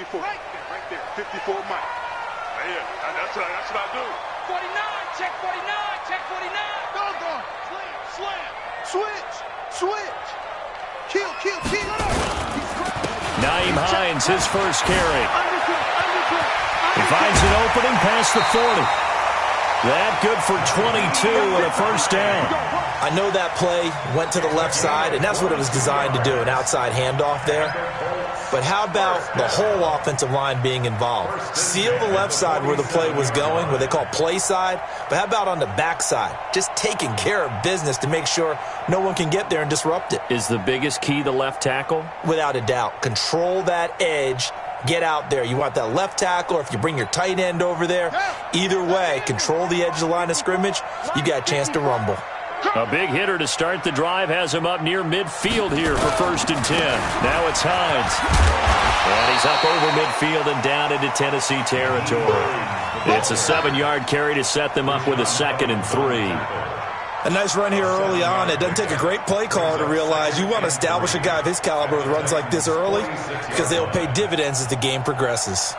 54. Right there. 54 Mike. Yeah, that's what I do. 49, check 49, check 49. Doggone. Slam. Switch. Kill. Naeem Hines, his first carry. He finds an opening past the 40. That good for 22 and a first down. I know that play went to the left side, and that's what it was designed to do, an outside handoff there. But how about the whole offensive line being involved? Seal the left side where the play was going, what they call play side. But how about on the back side? Just taking care of business to make sure no one can get there and disrupt it. Is the biggest key the left tackle? Without a doubt. Control that edge. Get out there. You want that left tackle, or if you bring your tight end over there, either way, control the edge of the line of scrimmage, you got a chance to rumble. A big hitter to start the drive has him up near midfield here for 1st and 10. Now it's Hines. And he's up over midfield and down into Tennessee territory. It's a 7-yard carry to set them up with a 2nd and 3. A nice run here early on. It doesn't take a great play caller to realize you want to establish a guy of his caliber with runs like this early because they'll pay dividends as the game progresses.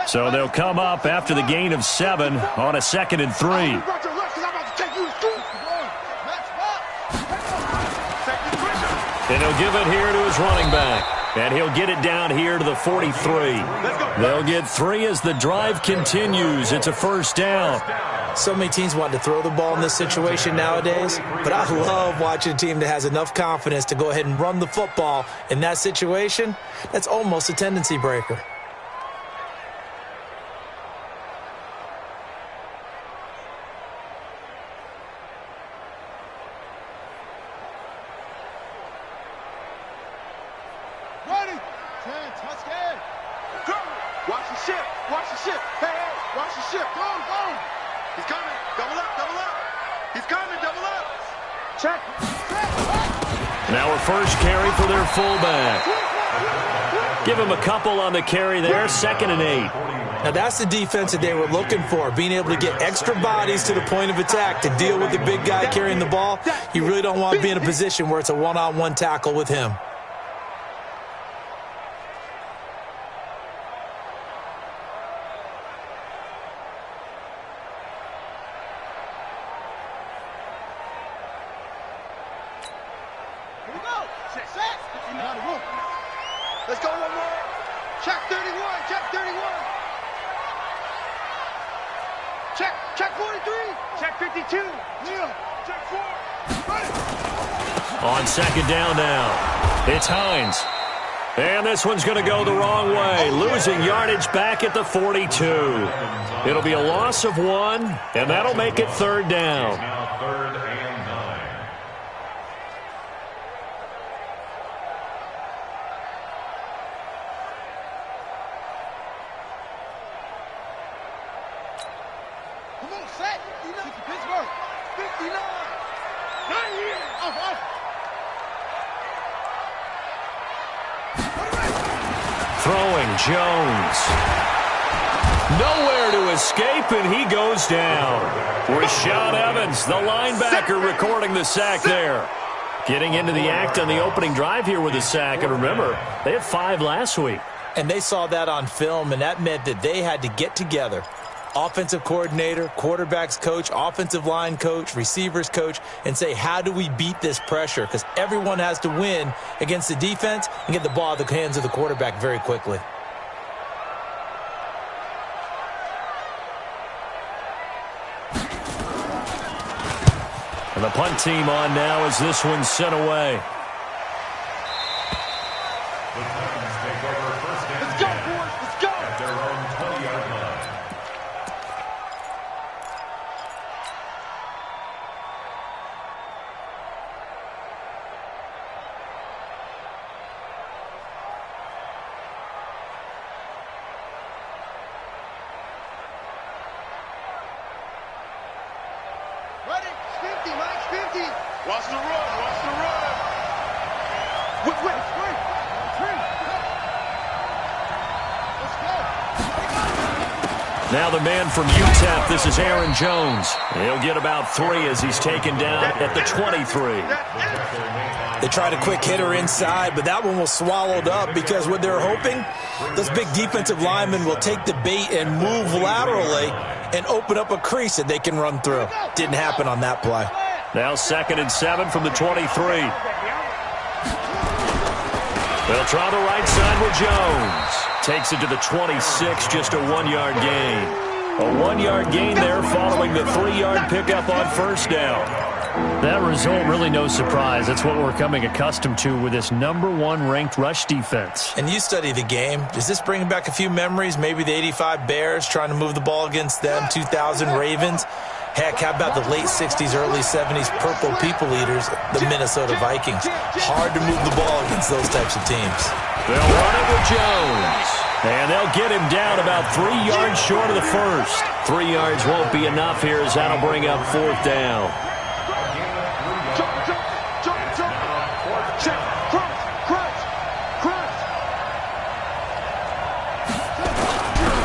So they'll come up after the gain of 7 on a 2nd and 3. And he'll give it here to his running back. And he'll get it down here to the 43. They'll get 3 as the drive continues. It's a first down. So many teams want to throw the ball in this situation nowadays, but I love watching a team that has enough confidence to go ahead and run the football in that situation. That's almost a tendency breaker. Now a first carry for their fullback. Give him a couple on the carry there, 2nd and 8. Now that's the defense that they were looking for, being able to get extra bodies to the point of attack to deal with the big guy carrying the ball. You really don't want to be in a position where it's a one-on-one tackle with him. Let's go one more. Check 31. Check 43. Check 52. Neil. Check 4. Ready. On 2nd down now, it's Hines. And this one's going to go the wrong way, losing yardage back at the 42. It'll be a loss of 1, and that'll make it 3rd down. Now 3rd and 9. Come on, set. 59. Pittsburgh. 59. 9 years. Off. Throwing Jones. Nowhere to escape, and he goes down. Rashaan Evans, the linebacker, recording the sack there. Getting into the act on the opening drive here with a sack. And remember, they had 5 last week. And they saw that on film, and that meant that they had to get together. Offensive coordinator, quarterbacks coach, offensive line coach, receivers coach, and say, how do we beat this pressure? Because everyone has to win against the defense and get the ball out of the hands of the quarterback very quickly. And the punt team on now as this one's sent away. The Titans take over 1st and 10. Let's go! At their own 20-yard line. Ready. 50, Mike. 50. Watch the run. Now the man from UTEP, this is Aaron Jones. He'll get about 3 as he's taken down at the 23. They tried a quick hitter inside, but that one was swallowed up because what they're hoping, those big defensive linemen will take the bait and move laterally and open up a crease that they can run through. Didn't happen on that play. Now 2nd and 7 from the 23. They'll try the right side with Jones. Takes it to the 26, just a 1-yard gain. A 1-yard gain there following the 3-yard pickup on first down. That result, really no surprise. That's what we're coming accustomed to with this #1 ranked rush defense. And you study the game. Does this bring back a few memories? Maybe the 85 Bears trying to move the ball against them, 2000 Ravens. Heck, how about the late 60s, early 70s Purple People Eaters, the Minnesota Vikings? Hard to move the ball against those types of teams. They'll run it with Jones. And they'll get him down about 3 yards short of the first. 3 yards won't be enough here as that'll bring up 4th down.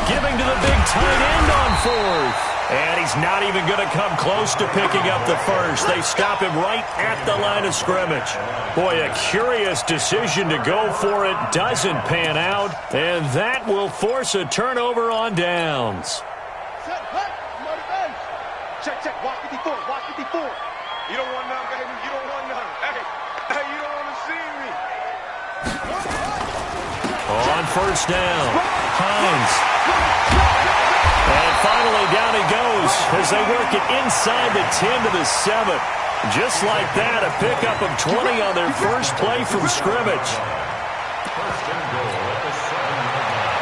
Giving to the big tight end on 4th. And he's not even going to come close to picking up the first. They stop him right at the line of scrimmage. Boy, a curious decision to go for it. Doesn't pan out. And that will force a turnover on downs. Check. Watch 54. Watch 54. You don't want none, baby. You don't want none. Hey, you don't want to see me. On first down, Hines. And finally down he goes as they work it inside the 10 to the 7. Just like that, a pickup of 20 on their first play from scrimmage. First and goal at the 7-yard line.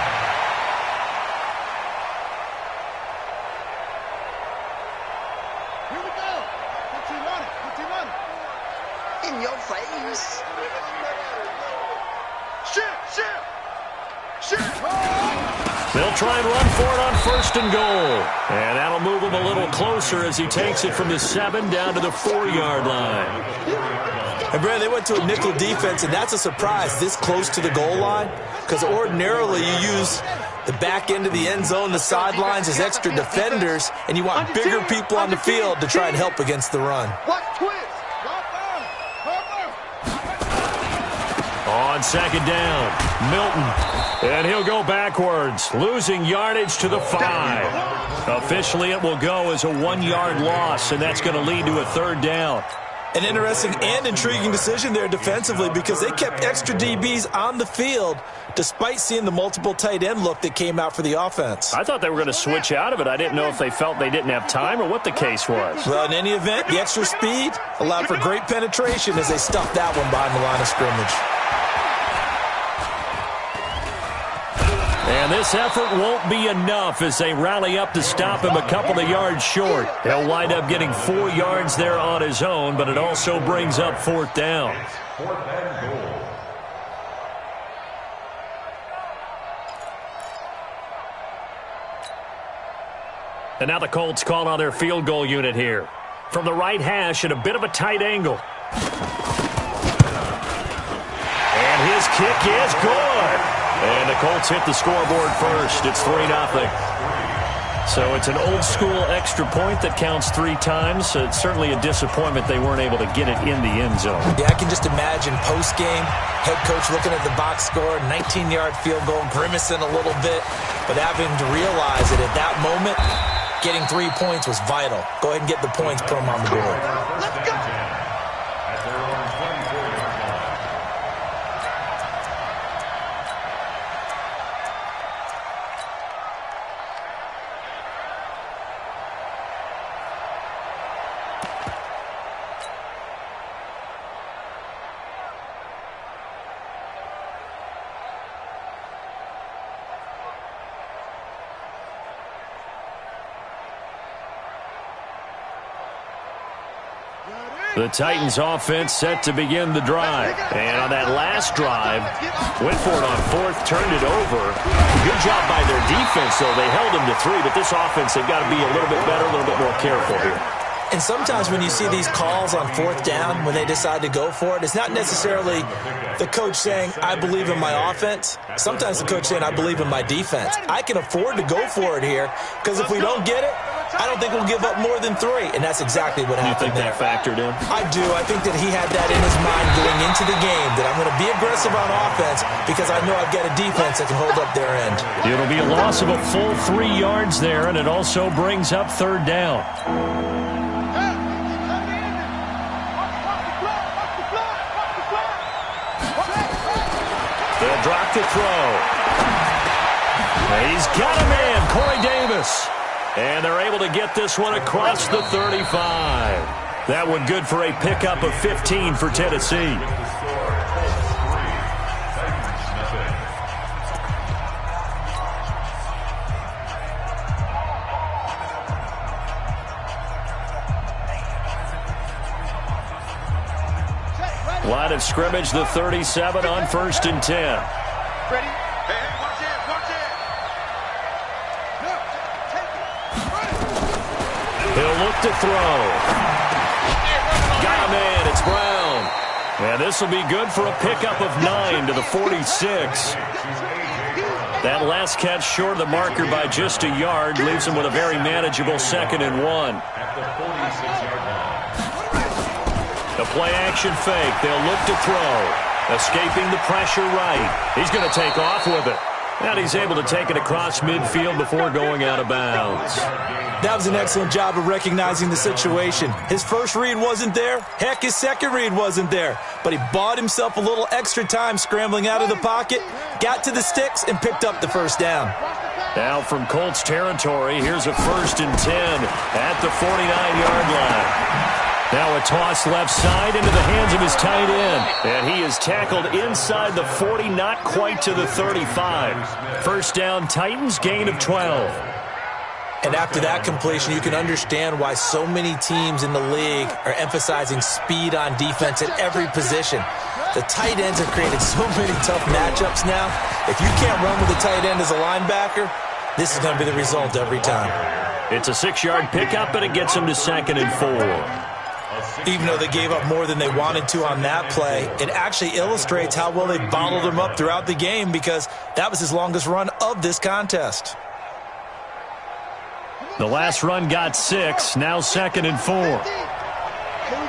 Here we go. Put team on it. In your face. Shit. They'll try and run for it on first and goal. And that'll move him a little closer as he takes it from the 7 down to the 4-yard line. And, Brad, they went to a nickel defense, and that's a surprise this close to the goal line because ordinarily you use the back end of the end zone, the sidelines as extra defenders, and you want bigger people on the field to try and help against the run. On 2nd down, Milton. And he'll go backwards, losing yardage to the 5. Officially, it will go as a 1-yard loss, and that's going to lead to a 3rd down. An interesting and intriguing decision there defensively because they kept extra DBs on the field despite seeing the multiple tight end look that came out for the offense. I thought they were going to switch out of it. I didn't know if they felt they didn't have time or what the case was. Well, in any event, the extra speed allowed for great penetration as they stuffed that one behind the line of scrimmage. And this effort won't be enough as they rally up to stop him a couple of yards short. He'll wind up getting 4 yards there on his own, but it also brings up 4th down. 4th and goal. And now the Colts call on their field goal unit here. From the right hash at a bit of a tight angle. And his kick is good. And the Colts hit the scoreboard first. It's 3-0. So it's an old-school extra point that counts 3 times. So it's certainly a disappointment they weren't able to get it in the end zone. Yeah, I can just imagine post-game, head coach looking at the box score, 19-yard field goal, grimacing a little bit, but having to realize that at that moment, getting 3 points was vital. Go ahead and get the points, put them on the board. Let's go. At their own 24-yard line. The Titans offense set to begin the drive. And on that last drive, went for it on 4th, turned it over. Good job by their defense, though. They held them to 3, but this offense, they've got to be a little bit better, a little bit more careful here. And sometimes when you see these calls on fourth down, when they decide to go for it, it's not necessarily the coach saying, I believe in my offense. Sometimes the coach saying, I believe in my defense. I can afford to go for it here because if we don't get it, I don't think we'll give up more than 3. And that's exactly what happened there. You think that factored in? I do. I think that he had that in his mind going into the game, that I'm going to be aggressive on offense because I know I've got a defense that can hold up their end. It'll be a loss of a full 3 yards there, and it also brings up third down. They'll drop the throw. He's got a man, Corey Davis. And they're able to get this one across the 35. That one good for a pickup of 15 for Tennessee. Line of scrimmage, the 37 on 1st and 10. Ready? Hey, watch it, watch it. He'll look to throw. Got a man, it's Brown. And this will be good for a pickup of 9 to the 46. That last catch short of the marker by just a yard leaves him with a very manageable 2nd and 1. The play-action fake. They'll look to throw. Escaping the pressure right. He's going to take off with it. And he's able to take it across midfield before going out of bounds. That was an excellent job of recognizing the situation. His first read wasn't there. Heck, his second read wasn't there. But he bought himself a little extra time scrambling out of the pocket, got to the sticks, and picked up the first down. Now from Colts territory, here's a 1st and 10 at the 49-yard line. Now a toss left side into the hands of his tight end. And he is tackled inside the 40, not quite to the 35. First down, Titans, gain of 12. And after that completion, you can understand why so many teams in the league are emphasizing speed on defense at every position. The tight ends have created so many tough matchups now. If you can't run with a tight end as a linebacker, this is going to be the result every time. It's a 6-yard pickup, and it gets him to 2nd and 4. Even though they gave up more than they wanted to on that play, it actually illustrates how well they bottled him up throughout the game because that was his longest run of this contest. The last run got 6, now 2nd and 4. Here we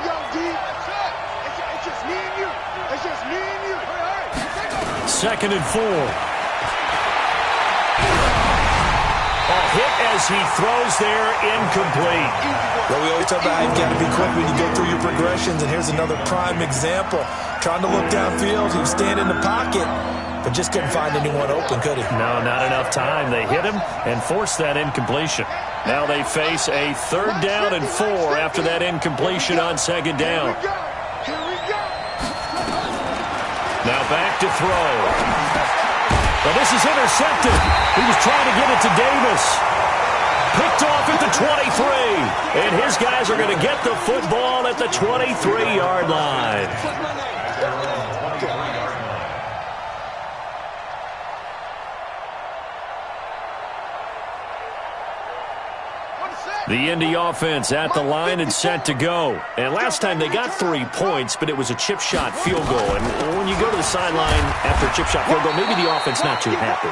go, D. It's just me and you. It's just me and you. Hurry. 2nd and 4. A hit as he throws there, incomplete. Well, we always talk about how you've got to be quick when you go through your progressions, and here's another prime example. Trying to look downfield, he was standing in the pocket, but just couldn't find anyone open, could he? No, not enough time. They hit him and forced that incompletion. Now they face a 3rd down and 4 after that incompletion on 2nd down. Now back to throw. But this is intercepted. He was trying to get it to Davis. Picked off at the 23. And his guys are going to get the football at the 23-yard line. The Indy offense at the line and set to go. And last time they got 3 points, but it was a chip shot field goal. And when you go to the sideline after a chip shot field goal, maybe the offense not too happy.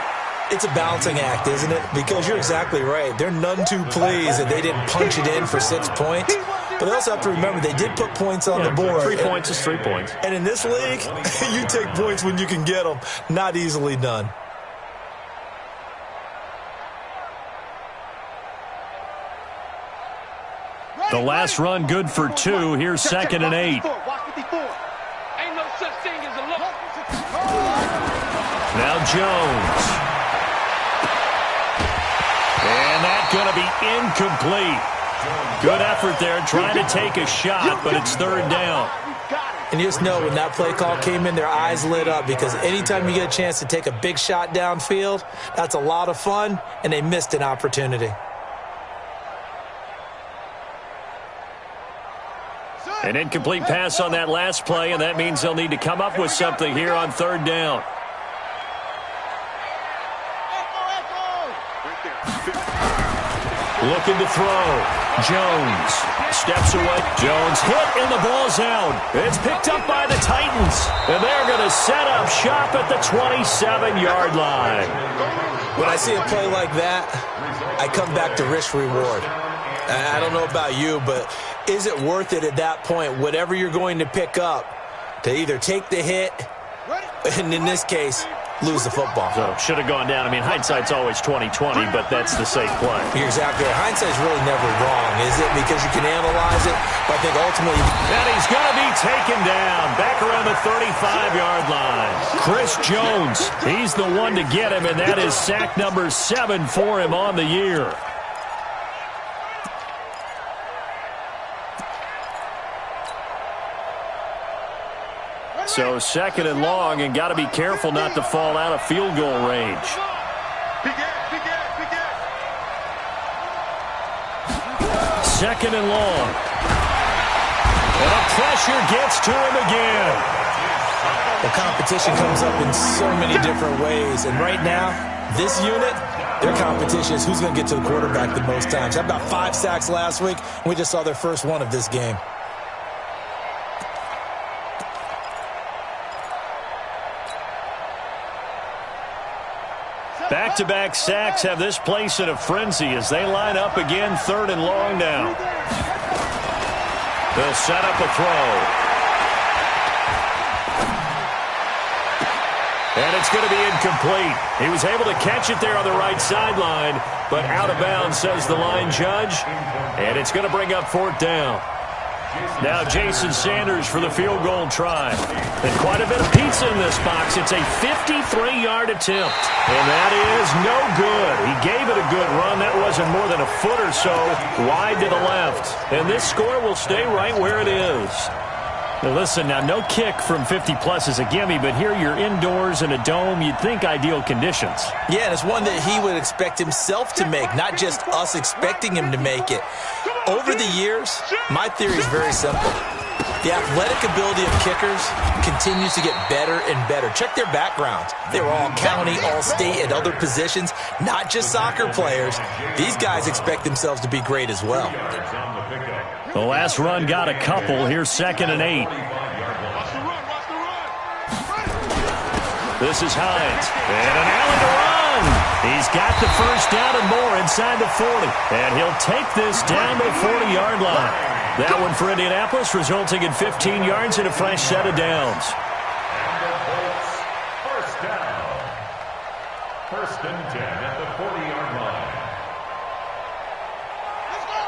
It's a balancing act, isn't it? Because you're exactly right. They're none too pleased that they didn't punch it in for 6 points. But they also have to remember they did put points on the board. 3 points is 3 points. And in this league, you take points when you can get them. Not easily done. The last run good for 2. Here's 2nd and 8. Ain't no such thing as a look. Now Jones. And that's going to be incomplete. Good effort there trying to take a shot, but it's 3rd down. And you just know when that play call came in, their eyes lit up because anytime you get a chance to take a big shot downfield, that's a lot of fun, and they missed an opportunity. An incomplete pass on that last play, and that means they'll need to come up with something here on 3rd down. Looking to throw. Jones steps away. Jones hit and the ball's out. It's picked up by the Titans. And they're going to set up shop at the 27-yard line. When I see a play like that, I come back to risk-reward. I don't know about you, but is it worth it at that point, whatever you're going to pick up, to either take the hit, and in this case, lose the football? So should have gone down. I mean, hindsight's always 20/20, but that's the safe play. You're exactly right. Hindsight's really never wrong, is it? Because you can analyze it, but I think ultimately... And he's going to be taken down back around the 35-yard line. Chris Jones, he's the one to get him, and that is sack number 7 for him on the year. So second and long, and got to be careful not to fall out of field goal range. Second and long. And the pressure gets to him again. The competition comes up in so many different ways, and right now, this unit, their competition is who's going to get to the quarterback the most times. Had about 5 sacks last week, and we just saw their first one of this game. Back-to-back sacks have this place in a frenzy as they line up again, third and long now. They'll set up a throw. And it's going to be incomplete. He was able to catch it there on the right sideline, but out of bounds, says the line judge. And it's going to bring up fourth down. Now Jason Sanders for the field goal try. And quite a bit of pizza in this box. It's a 53-yard attempt. And that is no good. He gave it a good run. That wasn't more than a foot or so wide to the left. And this score will stay right where it is. Now listen, now no kick from 50-plus is a gimme, but here you're indoors in a dome. You'd think ideal conditions. Yeah, and it's one that he would expect himself to make, not just us expecting him to make it. Over the years, my theory is very simple. The athletic ability of kickers continues to get better and better. Check their backgrounds. They were all county, all state, and other positions, not just soccer players. These guys expect themselves to be great as well. The last run got a couple. Here's second and 8. This is Hines. And an alley to run. He's got the first down and more inside the 40. And he'll take this down to the 40-yard line. That one for Indianapolis, resulting in 15 yards and a fresh set of downs. First down. First and 10 at the 40-yard line. Let's go.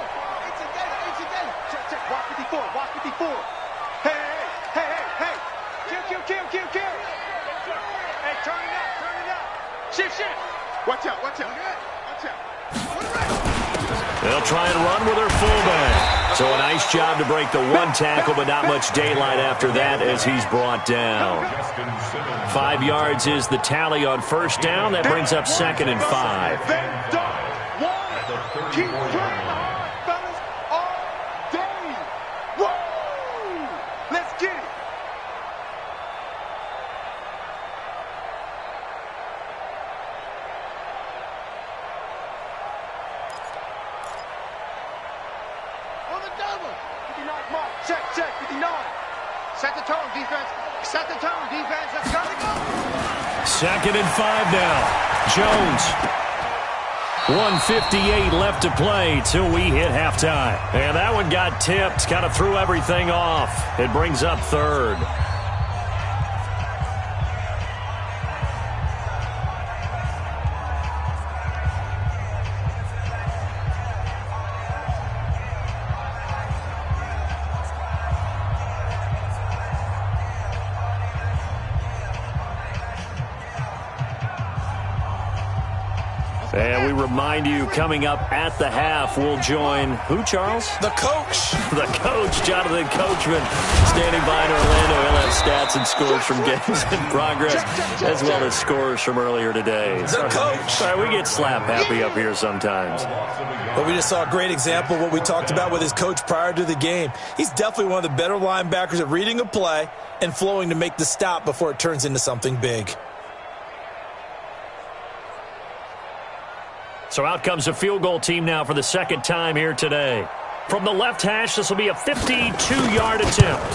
It's a game. Check. Watch 54. Watch 54. Hey. Kill. Hey, turn it up. Shift. Watch out. They'll try and run with their fullback. So a nice job to break the one tackle, but not much daylight after that as he's brought down. 5 yards is the tally on first down. That brings up second and 5. Keep trying hard, fellas, all day. Woo! Let's get it. On the double. 59 mark. Check. 59. Set the tone, defense. Let's go. Second and 5 now. Jones. 1:58 left to play till we hit halftime. And that one got tipped, kind of threw everything off. It brings up third. And we remind you, coming up at the half, we'll join who, Charles? The coach. The coach, Jonathan Coachman, standing by in Orlando. He'll have stats and scores from games in progress, as well as scores from earlier today. The coach. Sorry, we get slap happy up here sometimes. But we just saw a great example of what we talked about with his coach prior to the game. He's definitely one of the better linebackers at reading a play and flowing to make the stop before it turns into something big. So out comes a field goal team now for the second time here today. From the left hash, this will be a 52-yard attempt.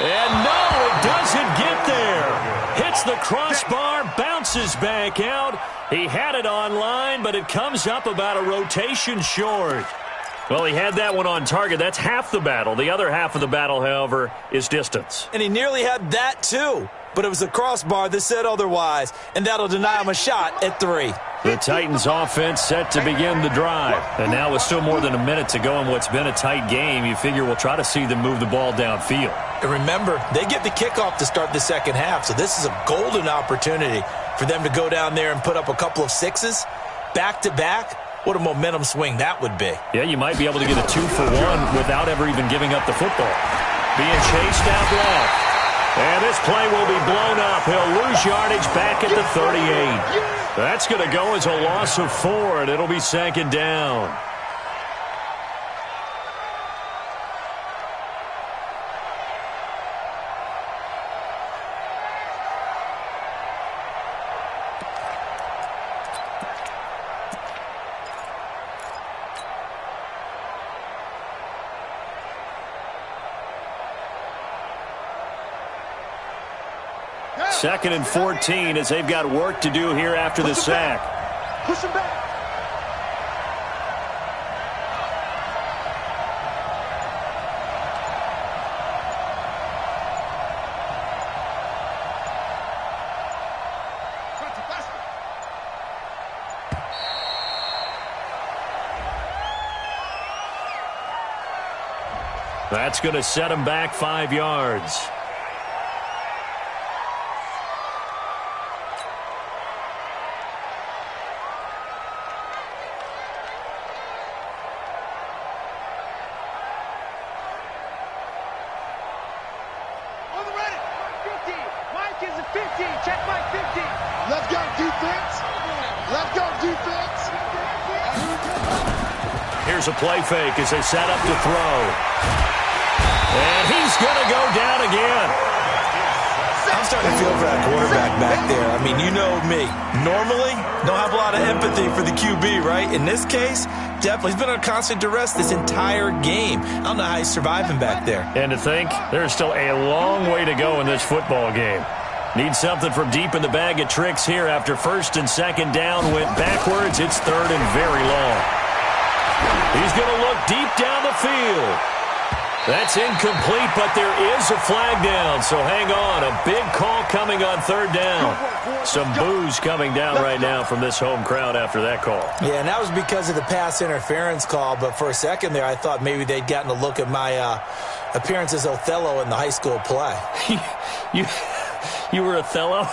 And no, it doesn't get there. Hits the crossbar, bounces back out. He had it on line, but it comes up about a rotation short. Well, he had that one on target. That's half the battle. The other half of the battle, however, is distance. And he nearly had that, too. But it was the crossbar that said otherwise, and that'll deny him a shot at 3. The Titans offense set to begin the drive. And now with still more than a minute to go in what's been a tight game, you figure we'll try to see them move the ball downfield. And remember, they get the kickoff to start the second half, so this is a golden opportunity for them to go down there and put up a couple of 6s back-to-back. What a momentum swing that would be. Yeah, you might be able to get a 2-for-1 without ever even giving up the football. Being chased out left. And this play will be blown up. He'll lose yardage back at the 38. That's going to go as a loss of 4, and it'll be second down. Second and 14 as they've got work to do here after the sack. Push him back. That's going to set him back 5 yards. Here's a play fake as they set up to throw. And he's going to go down again. I'm starting to feel for that quarterback back there. I mean, you know me. Normally, don't have a lot of empathy for the QB, right? In this case, definitely. He's been under constant duress this entire game. I don't know how he's surviving back there. And to think, there's still a long way to go in this football game. Need something from deep in the bag of tricks here after first and second down went backwards. It's third and very long. He's going to look deep down the field. That's incomplete, but there is a flag down, so hang on. A big call coming on third down. Some boos coming down right now from this home crowd after that call. Yeah, and that was because of the pass interference call, but for a second there I thought maybe they'd gotten a look at my appearance as Othello in the high school play. You were Othello?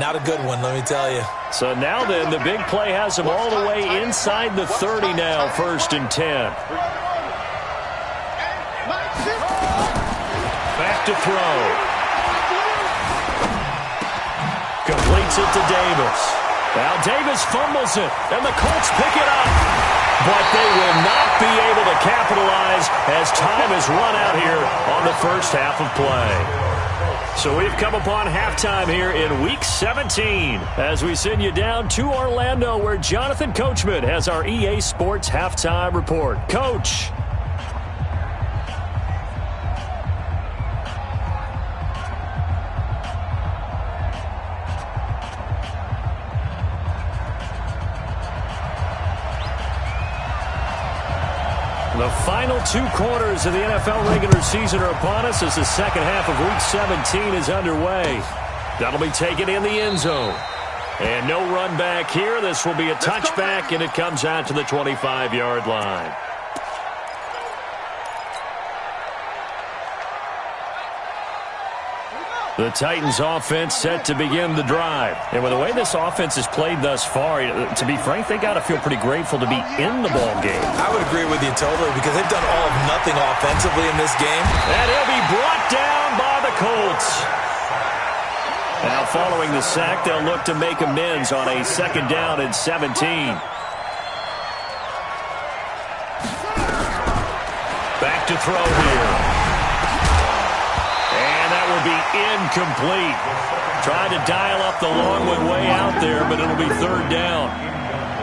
Not a good one, let me tell you. So now then, the big play has him all the way inside the 30 now, first and 10. Back to throw. Completes it to Davis. Now Davis fumbles it, and the Colts pick it up. But they will not be able to capitalize as time has run out here on the first half of play. So we've come upon halftime here in Week 17 as we send you down to Orlando where Jonathan Coachman has our EA Sports Halftime Report. Coach. The final 2 quarters of the NFL regular season are upon us as the second half of Week 17 is underway. That'll be taken in the end zone. And no run back here. This will be a touchback, and it comes out to the 25-yard line. The Titans offense set to begin the drive. And with the way this offense has played thus far, to be frank, they got to feel pretty grateful to be in the ball game. I would agree with you totally because they've done all of nothing offensively in this game. And he'll be brought down by the Colts. Now following the sack, they'll look to make amends on a second down and 17. Back to throw here. Will be incomplete. Tried to dial up the long one way out there, but it'll be third down.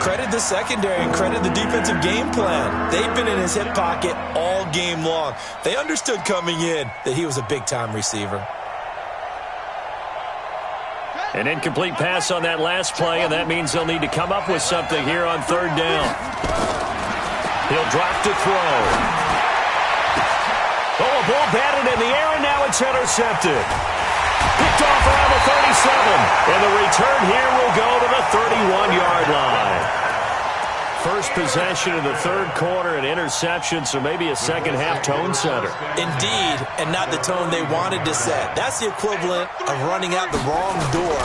Credit the secondary and credit the defensive game plan. They've been in his hip pocket all game long. They understood coming in that he was a big-time receiver. An incomplete pass on that last play, and that means they'll need to come up with something here on third down. He'll drop to throw. Oh, a ball batted in the air, and now it's intercepted. Picked off around the 37. And the return here will go to the 31-yard line. First possession of the third quarter, an interception, so maybe a second-half tone setter. Indeed, and not the tone they wanted to set. That's the equivalent of running out the wrong door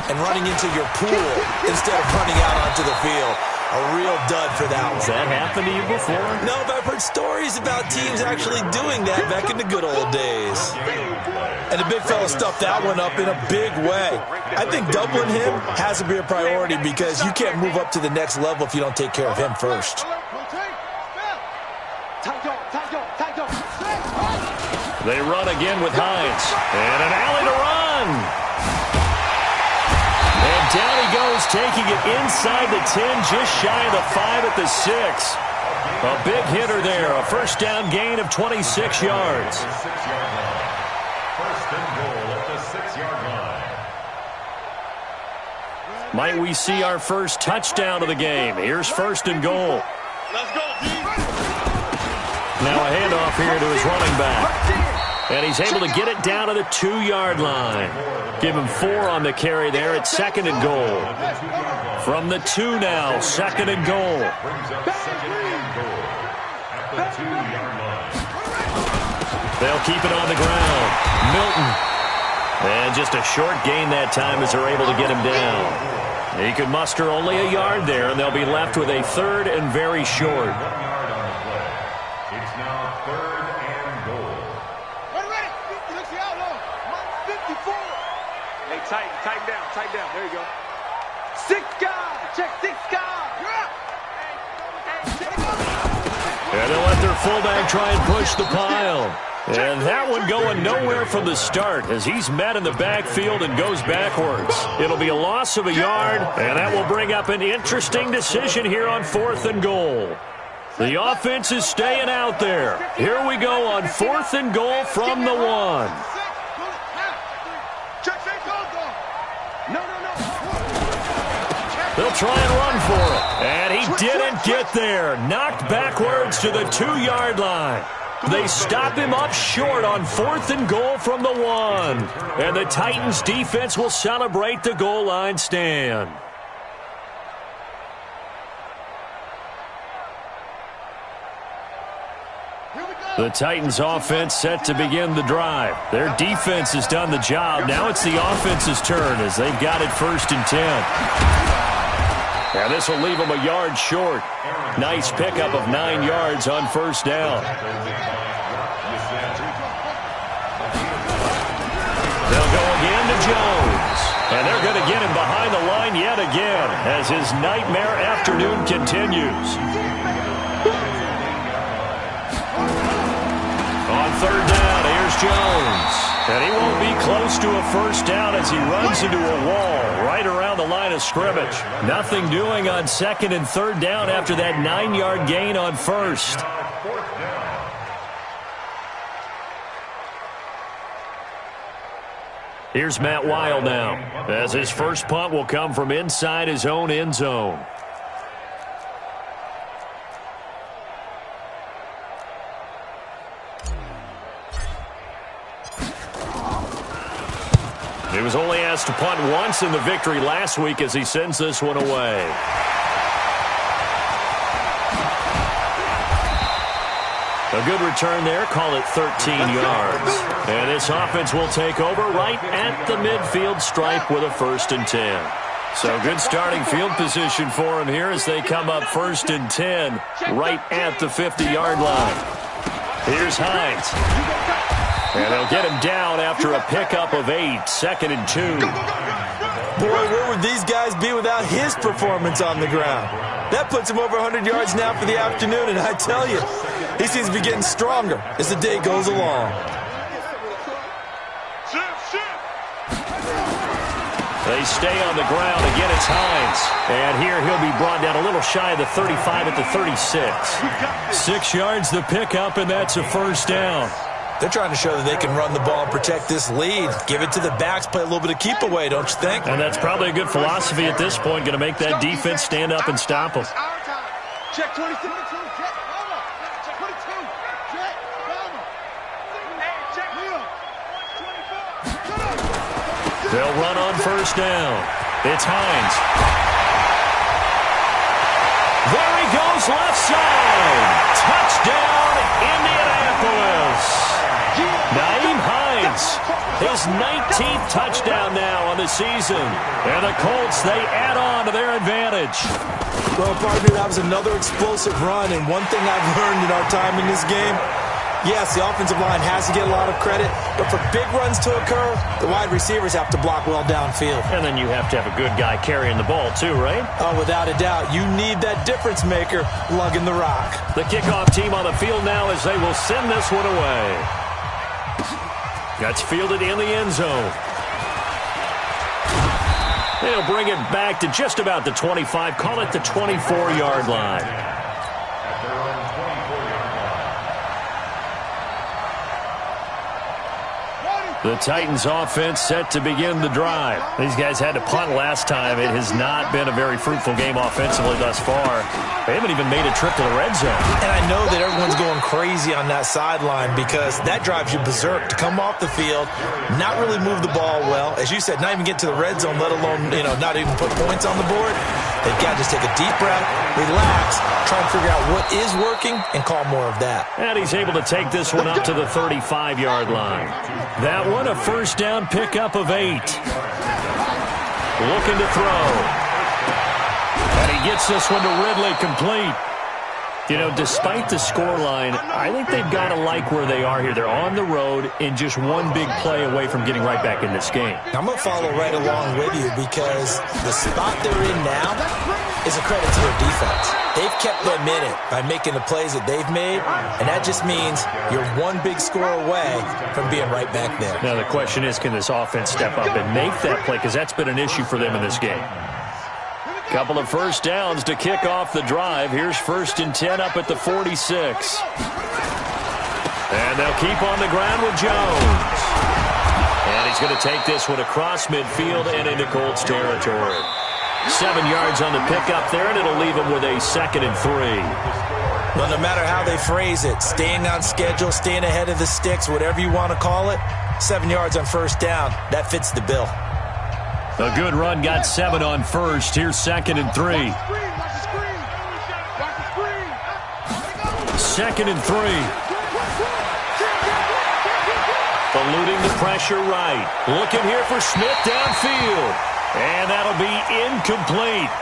and running into your pool instead of running out onto the field. A real dud for that one. Has that happened to you before? No, but I've heard stories about teams actually doing that back in the good old days. And the big fella stuffed that one up in a big way. I think doubling him has to be a priority because you can't move up to the next level if you don't take care of him first. They run again with Hines. And an alley to run. And down he goes, taking it inside the 10, just shy of the 5 at the 6. A big hitter there, a first down gain of 26 yards. First and goal at the 6-yard line. Might we see our first touchdown of the game? Here's first and goal. Let's go, D. Now a handoff here to his running back. And he's able to get it down to the 2-yard line. Give him 4 on the carry there at second and goal. From the 2 now, second and goal. Brings up second and goal at the 2-yard line. They'll keep it on the ground. Milton. And just a short gain that time as they're able to get him down. He could muster only a yard there, and they'll be left with a third and very short. 1 yard on the play. It's now third and goal. Hey, tighten down. There you go. 6 guys. Check 6 guys. And they'll let their fullback try and push the pile. And that one going nowhere from the start as he's met in the backfield and goes backwards. It'll be a loss of a yard, and that will bring up an interesting decision here on 4th and goal. The offense is staying out there. Here we go on 4th and goal from the 1. They'll try and run for it. And he didn't get there. Knocked backwards to the 2-yard line. They stop him up short on 4th and goal from the 1. And the Titans defense will celebrate the goal line stand. The Titans offense set to begin the drive. Their defense has done the job. Now it's the offense's turn as they've got it 1st and 10. And this will leave them a yard short. Nice pickup of 9 yards on 1st down. They'll go again to Jones. And they're going to get him behind the line yet again as his nightmare afternoon continues. On 3rd down, here's Jones. And he won't be close to a first down as he runs into a wall right around the line of scrimmage. Nothing doing on 2nd and 3rd down after that 9-yard gain on 1st. Here's Matt Weil now as his first punt will come from inside his own end zone. He was only asked to punt once in the victory last week as he sends this one away. A good return there, call it 13 yards. And this offense will take over right at the midfield stripe with a 1st and 10. So good starting field position for him here as they come up 1st and 10 right at the 50-yard line. Here's Hines. And they'll get him down after a pickup of 8, 2nd and 2. Boy, where would these guys be without his performance on the ground? That puts him over 100 yards now for the afternoon, and I tell you, he seems to be getting stronger as the day goes along. They stay on the ground. Again, it's Hines. And here he'll be brought down a little shy of the 35 at the 36. 6 yards the pickup, and that's a first down. They're trying to show that they can run the ball and protect this lead. Give it to the backs, play a little bit of keep away, don't you think? And that's probably a good philosophy at this point. Going to make that defense stand up and stop them. Check 22. They'll run on first down. It's Hines. There he goes, left side. Touchdown, Indianapolis. Naeem Hines, his 19th touchdown now on the season. And the Colts, they add on to their advantage. Well, partner, that was another explosive run. And one thing I've learned in our time in this game, yes, the offensive line has to get a lot of credit, but for big runs to occur, the wide receivers have to block well downfield. And then you have to have a good guy carrying the ball too, right? Oh, without a doubt. You need that difference maker lugging the rock. The kickoff team on the field now as they will send this one away. That's fielded in the end zone. They'll bring it back to just about the 25. Call it the 24-yard line. The Titans offense set to begin the drive. These guys had to punt last time. It has not been a very fruitful game offensively thus far. They haven't even made a trip to the red zone. And I know that everyone's going crazy on that sideline because that drives you berserk to come off the field, not really move the ball well. As you said, not even get to the red zone, let alone, not even put points on the board. They've got to just take a deep breath, relax, try and figure out what is working, and call more of that. And he's able to take this one up to the 35-yard line. That one, a first down pickup of 8. Looking to throw. And he gets this one to Ridley, complete. Despite the scoreline, I think they've got to like where they are here. They're on the road and just one big play away from getting right back in this game. I'm going to follow right along with you because the spot they're in now is a credit to their defense. They've kept them in it by making the plays that they've made, and that just means you're one big score away from being right back there. Now, the question is, can this offense step up and make that play? Because that's been an issue for them in this game. Couple of first downs to kick off the drive. Here's 1st and 10 up at the 46. And they'll keep on the ground with Jones. And he's going to take this one across midfield and into Colts territory. 7 yards on the pickup there, and it'll leave him with a 2nd and 3. Well, no matter how they phrase it, staying on schedule, staying ahead of the sticks, whatever you want to call it, 7 yards on first down, that fits the bill. A good run, got 7 on first. Here's 2nd and 3. 2nd and 3. Eluding the pressure right. Looking here for Smith downfield. And that'll be incomplete.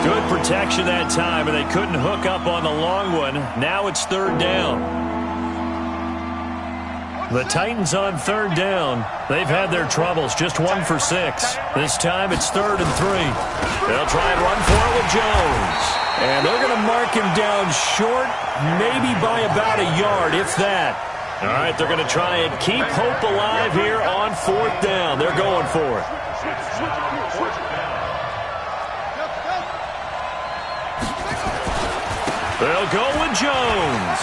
Good protection that time, and they couldn't hook up on the long one. Now it's 3rd down. The Titans on 3rd down. They've had their troubles, just 1 for 6. This time it's 3rd and 3. They'll try and run for it with Jones. And they're going to mark him down short, maybe by about a yard, if that. All right, they're going to try and keep hope alive here on 4th down. They're going for it. They'll go with Jones.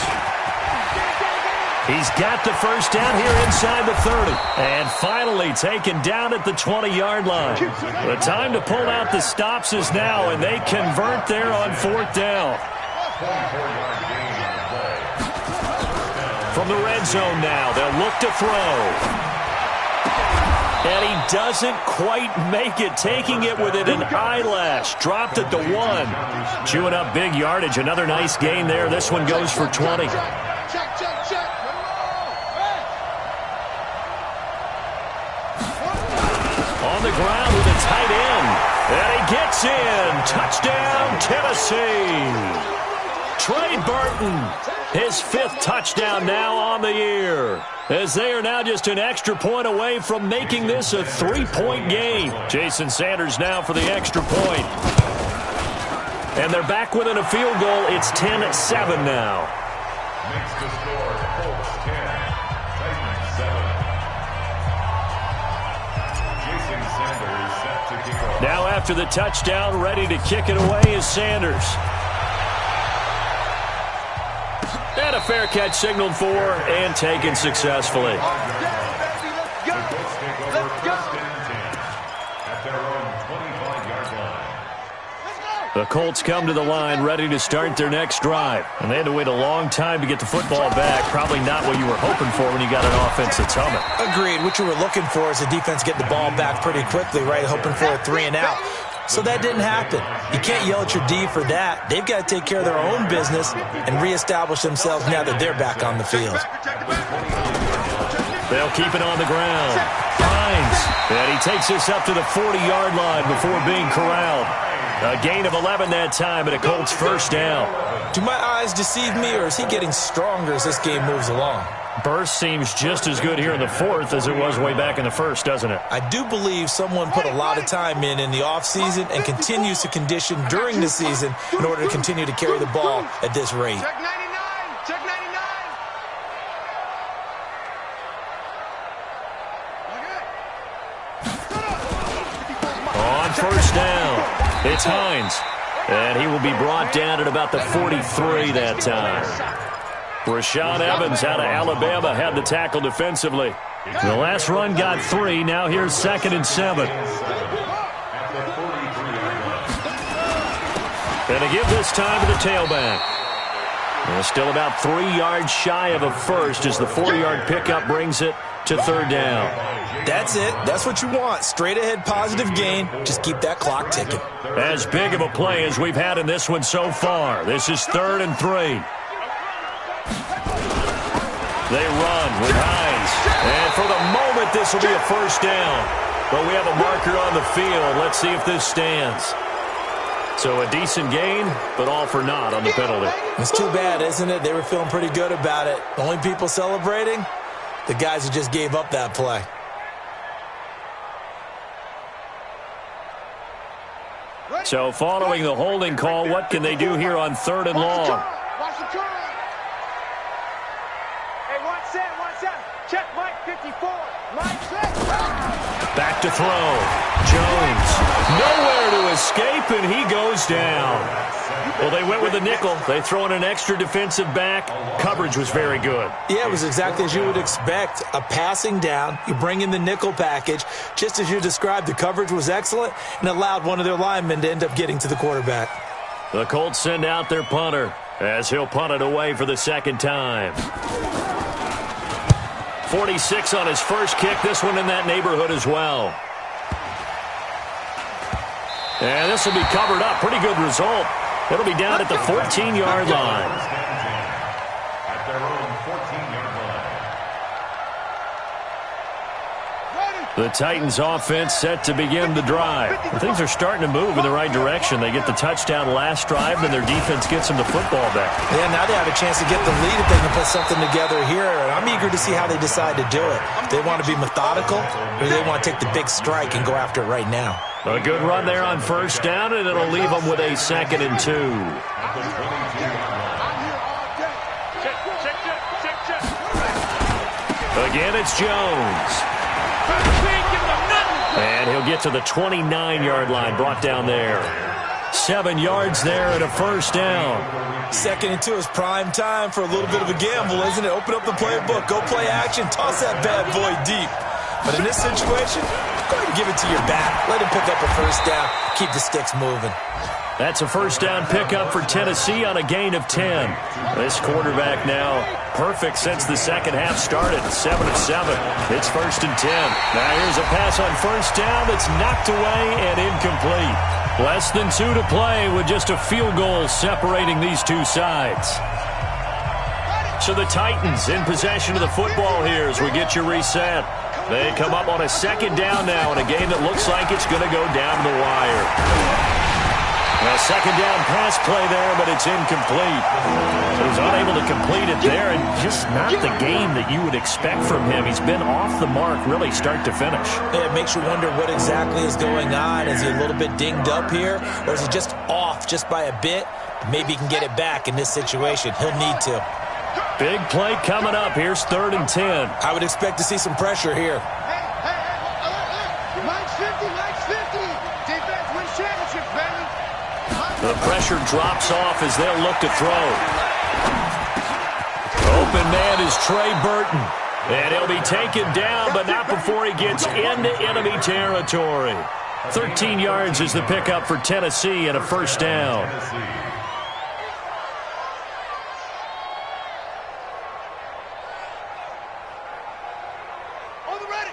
He's got the first down here inside the 30. And finally taken down at the 20-yard line. The time to pull out the stops is now, and they convert there on 4th down. From the red zone now, they'll look to throw. And he doesn't quite make it, taking it within an eyelash. Dropped at the 1. Chewing up big yardage. Another nice gain there. This one goes for 20. On the ground with a tight end. And he gets in. Touchdown, Tennessee. Trey Burton, his 5th touchdown now on the year. As they are now just an extra point away from making this a 3-point game. Jason Sanders now for the extra point. And they're back within a field goal. It's 10-7 now. Makes the score Colts 10, Titans 7. Jason Sanders set Now after the touchdown, ready to kick it away is Sanders. And a fair catch signaled for and taken successfully. The Colts come to the line ready to start their next drive. And they had to wait a long time to get the football back. Probably not what you were hoping for when you got an offense that's humming. Agreed. What you were looking for is the defense getting the ball back pretty quickly, right? Hoping for a 3-and-out. So that didn't happen. You can't yell at your D for that. They've got to take care of their own business and reestablish themselves now that they're back on the field. They'll keep it on the ground. Hines. And he takes this up to the 40-yard line before being corralled. A gain of 11 that time and a Colts first down. Do my eyes deceive me, or is he getting stronger as this game moves along? Burst seems just as good here in the fourth as it was way back in the first, doesn't it? I do believe someone put a lot of time in the offseason and continues to condition during the season in order to continue to carry the ball at this rate. Check 99. Check 99. On first down, it's Hines. And he will be brought down at about the 43 that time. Rashaan Evans out of Alabama had the tackle defensively. The last run got 3. Now here's 2nd and 7. And a give this time to the tailback. And still about 3 yards shy of a first as the 4-yard pickup brings it to 3rd down. That's it. That's what you want. Straight ahead positive gain. Just keep that clock ticking. As big of a play as we've had in this one so far. This is 3rd and 3. They run with Hines. And for the moment, this will be a first down. But we have a marker on the field. Let's see if this stands. So a decent gain, but all for naught on the penalty. It's too bad, isn't it? They were feeling pretty good about it. The only people celebrating, the guys who just gave up that play. So following the holding call, what can they do here on 3rd and long? Watch the curl. Hey, one set. Check Mike 54. Mike set. Back to throw. Jones. Nowhere to escape, and he goes down. Well, they went with a nickel. They throw in an extra defensive back. Coverage was very good. Yeah, it was exactly as you would expect. A passing down. You bring in the nickel package. Just as you described, the coverage was excellent and allowed one of their linemen to end up getting to the quarterback. The Colts send out their punter as he'll punt it away for the 2nd time. 46 on his first kick. This one in that neighborhood as well. And this will be covered up. Pretty good result. It'll be down at the 14-yard line. At their own 14-yard line. The Titans offense set to begin the drive. Things are starting to move in the right direction. They get the touchdown last drive, then their defense gets them the football back. Yeah, now they have a chance to get the lead if they can put something together here. And I'm eager to see how they decide to do it. They want to be methodical, or they want to take the big strike and go after it right now. A good run there on first down, and it'll leave them with a 2nd and 2. Again, it's Jones. And he'll get to the 29-yard line, brought down there. 7 yards there and a first down. 2nd and 2 is prime time for a little bit of a gamble, isn't it? Open up the playbook, go play action, toss that bad boy deep. But in this situation, go ahead and give it to your back. Let him pick up a first down. Keep the sticks moving. That's a first down pickup for Tennessee on a gain of 10. This quarterback now perfect since the second half started. 7 of 7. It's 1st and 10. Now here's a pass on first down that's knocked away and incomplete. Less than 2 to play with just a field goal separating these two sides. So the Titans in possession of the football here as we get you reset. They come up on a 2nd down now in a game that looks like it's going to go down to the wire. A 2nd down pass play there, but it's incomplete. So he's unable to complete it there, and just not the game that you would expect from him. He's been off the mark really start to finish. Yeah, it makes you wonder what exactly is going on. Is he a little bit dinged up here, or is he just off just by a bit? Maybe he can get it back in this situation. He'll need to. Big play coming up. Here's 3rd and 10. I would expect to see some pressure here. Mike's 50, Mike's 50. Defense. The pressure drops off as they'll look to throw. Open man is Trey Burton. And he'll be taken down, but not before he gets into enemy territory. 13 yards is the pickup for Tennessee and a first down.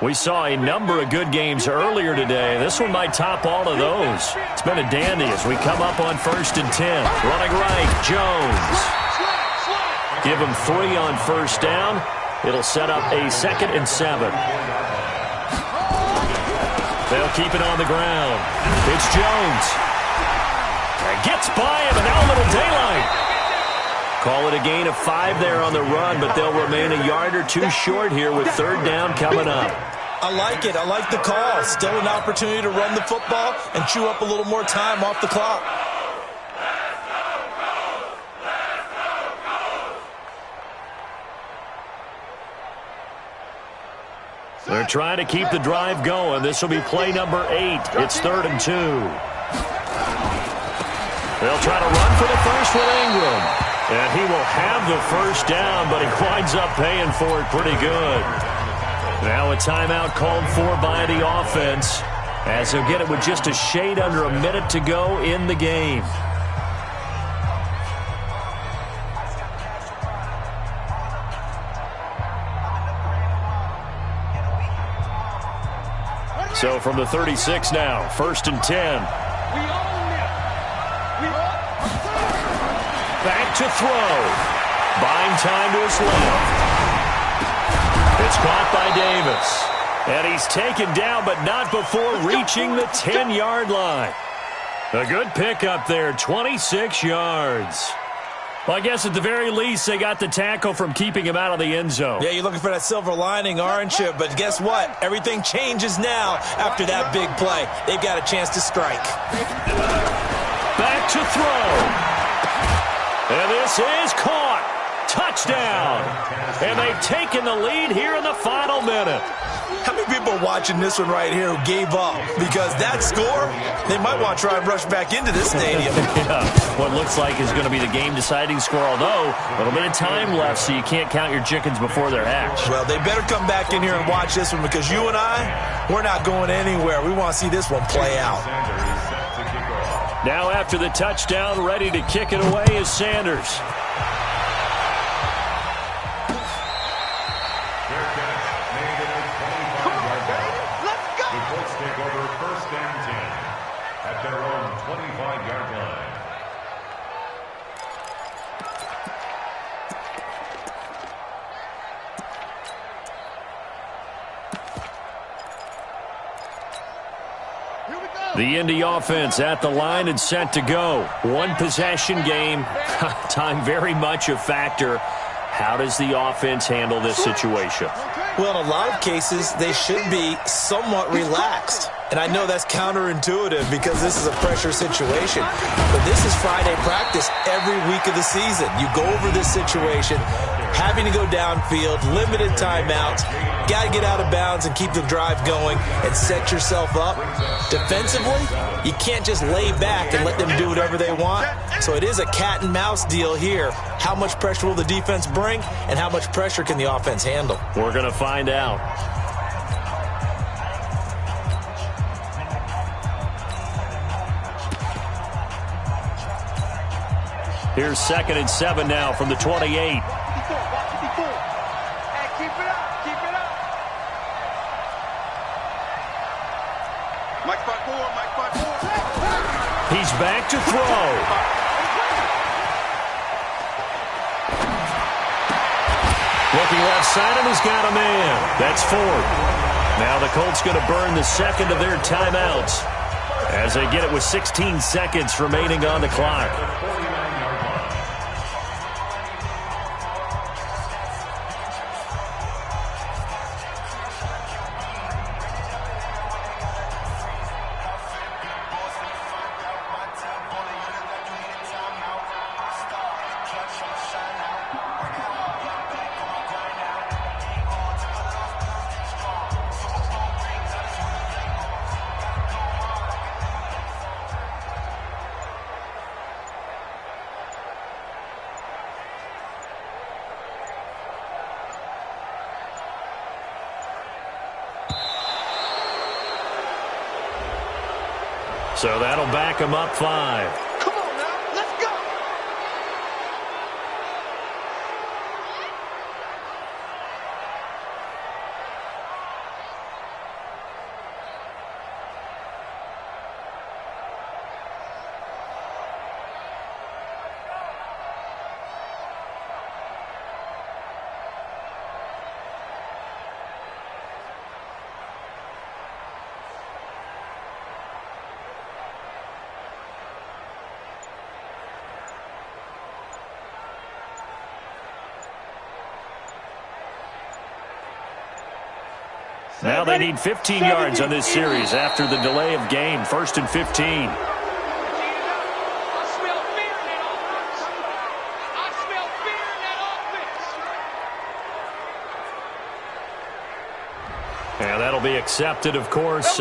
We saw a number of good games earlier today. This one might top all of those. It's been a dandy as we come up on 1st and 10. Running right, Jones. Give him 3 on first down. It'll set up a 2nd and 7. They'll keep it on the ground. It's Jones. Gets by him, and now a little daylight. Call it a gain of 5 there on the run, but they'll remain a yard or 2 short here with 3rd down coming up. I like it. I like the call. Still an opportunity to run the football and chew up a little more time off the clock. They're trying to keep the drive going. This will be play number 8. It's 3rd and 2. They'll try to run for the first with Ingram. And he will have the first down, but he winds up paying for it pretty good. Now a timeout called for by the offense, as he'll get it with just a shade under a minute to go in the game. So from the 36 now, 1st and 10. Back to throw. Buying time to his left. It's caught by Davis. And he's taken down, but not before reaching the 10-yard line. A good pickup there, 26 yards. Well, I guess at the very least, they got the tackle from keeping him out of the end zone. Yeah, you're looking for that silver lining, aren't you? But guess what? Everything changes now after that big play. They've got a chance to strike. Back to throw. And this is caught. Touchdown. And they've taken the lead here in the final minute. How many people are watching this one right here who gave up? Because that score, they might want to try and rush back into this stadium. Yeah, what looks like is going to be the game-deciding score, although a little bit of time left, so you can't count your chickens before they're hatched. Well, they better come back in here and watch this one, because you and I, we're not going anywhere. We want to see this one play out. Now after the touchdown, ready to kick it away is Sanders. The Indy offense at the line and set to go. One possession game. Time very much a factor. How does the offense handle this situation? Well, in a lot of cases, they should be somewhat relaxed. And I know that's counterintuitive because this is a pressure situation. But this is Friday practice every week of the season. You go over this situation, having to go downfield, limited timeouts, got to get out of bounds and keep the drive going and set yourself up. Defensively, you can't just lay back and let them do whatever they want. So it is a cat and mouse deal here. How much pressure will the defense bring and how much pressure can the offense handle? We're going to find out. Here's 2nd and 7 now from the 28. He's back to throw. Looking left side, and he's got a man. That's 4th. Now the Colts going to burn the second of their timeouts as they get it with 16 seconds remaining on the clock. So that'll back them up 5. Come on now, let's go! Now they need 15 yards on this series after the delay of game. 1st and 15. I smell fear in that offense. I smell fear in that offense. And that'll be accepted, of course.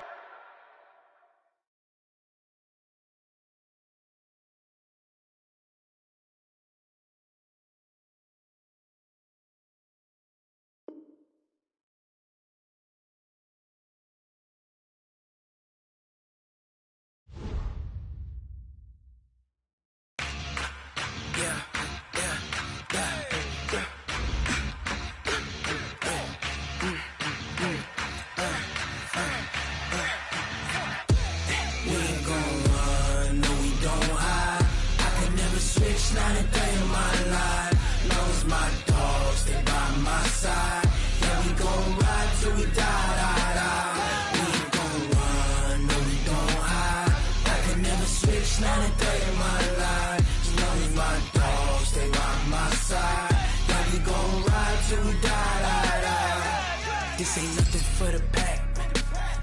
This ain't nothing for the pack.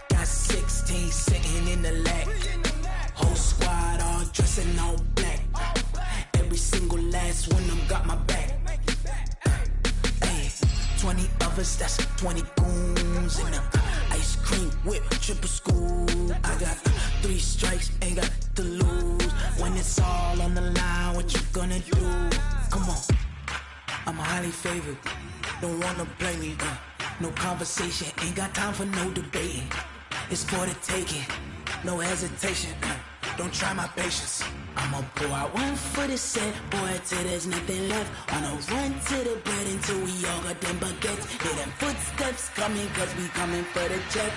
Got 16 sitting in the lag. Whole squad all dressing all black. Every single last one of them got my back. Hey, 20 of us, that's 20 goons in a ice cream whip, triple scoop. I got 3 strikes, ain't got to lose. When it's all on the line, what you gonna do? Come on, I'm highly favored. Don't wanna play me, no conversation, ain't got time for no debating. It's for the taking, no hesitation. Don't try my patience. I'ma pull out one for the set, boy, till there's nothing left. On a run to the bread until we all got them baguettes. Hear them footsteps coming, cause we coming for the check.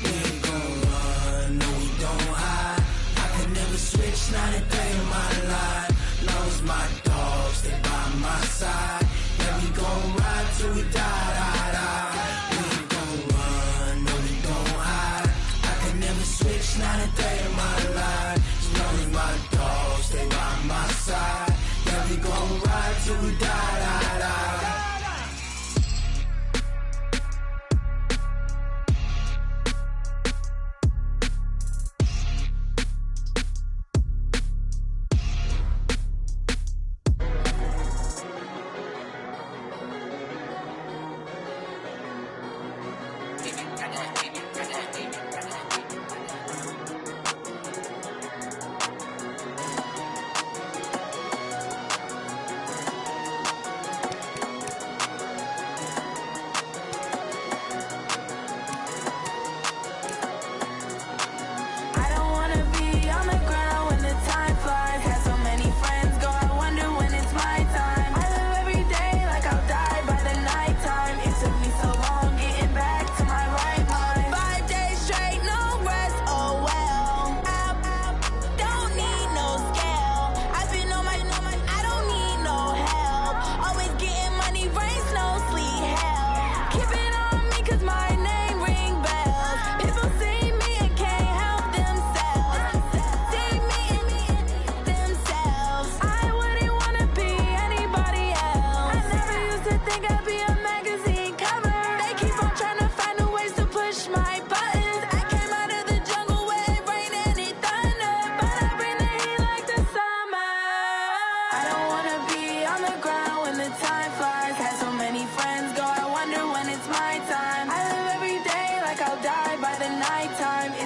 We ain't gon' run, no we don't hide. I can never switch, not a day in my life. Long as my dogs, they by my side. Yeah, we gon' ride till we die. We ain't gon' run, no we don't hide. I can never switch, not a day in my life. As long as my dogs, they by my side. Yeah, we gon' ride till we die.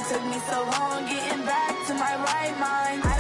Took me so long getting back to my right mind.